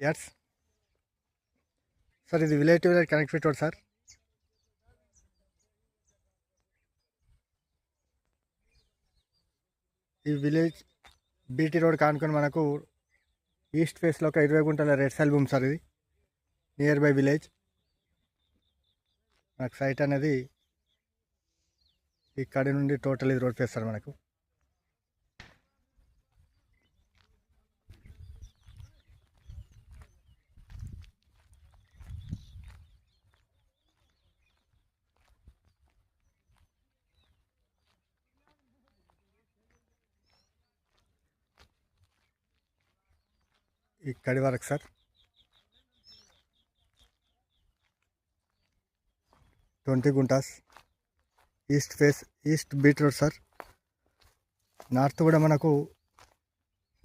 Yes sir, ఇది village to village connectivity road sir. ఈ village BT road కానుకొని మనకు east ఫేస్లో ఒక 20 గుంటల రెడ్ సాయిల్ భూమి సార్. ఇది నియర్ బై విలేజ్. మనకు సైట్ అనేది ఇక్కడి నుండి టోటల్ ఇది రోడ్ ఫేస్ సార్. మనకు ఇక్కడి వరకు sir 20 guntas east face, east BT road sir. North కూడా మనకు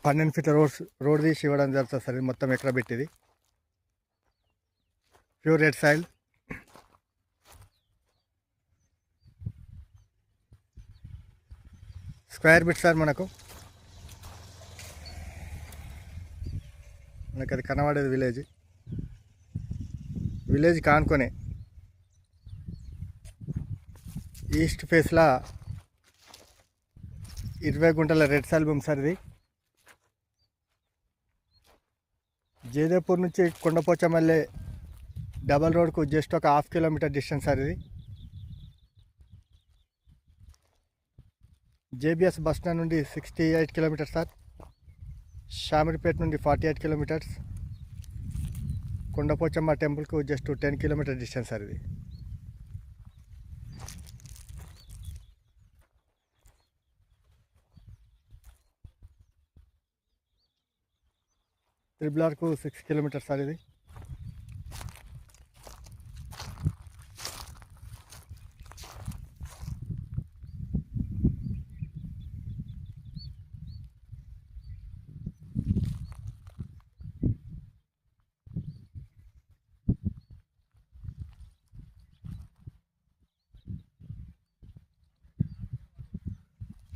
12 ఫీట్ల రోడ్ తీసి ఇవ్వడం జరుగుతుంది సార్. ఇది మొత్తం ఎక్కడ పెట్టింది pure red soil. Square bit sir. మనకు అది కనబడేది విలేజ్ కానుకొనే ఈస్ట్ ఫేస్లా 20 గుంటల రెడ్ సాయిల్ భూమి సార్. ఇది జయదేవ్పూర్ నుంచి కొండపోచమల్లె డబల్ రోడ్కు జస్ట్ ఒక 1/2 కిలోమీటర్ డిస్టెన్స్ సార్. ఇది జేబిఎస్ బస్ స్టాండ్ నుండి 68 కిలోమీటర్స్ సార్. షామిర్పేట నుండి 48 కిలోమీటర్స్. కొండపోచమ్మ టెంపుల్కు జస్ట్ 10 కిలోమీటర్ డిస్టెన్స్ సార్. ఇది త్రిబులార్కు 6 కిలోమీటర్స్ సార్. ఇది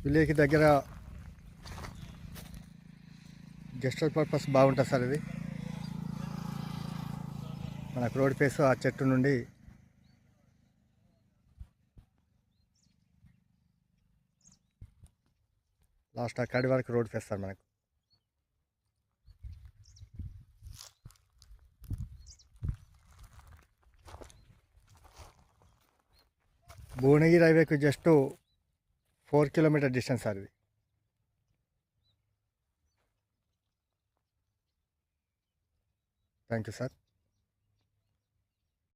విలేజ్కి దగ్గర గెస్ట్ హౌస్ పర్పస్ బాగుంటుంది సార్. ఇది మనకు రోడ్ ఫేస్ ఆ చెట్టు నుండి లాస్ట్ అక్కడి వరకు రోడ్ ఫేస్ సార్. మనకు భువనగిరి హైవేకు జస్ట్ 4 కిలోమీటర్ డిస్టెన్స్ సార్. ఇది థ్యాంక్ యూ సార్.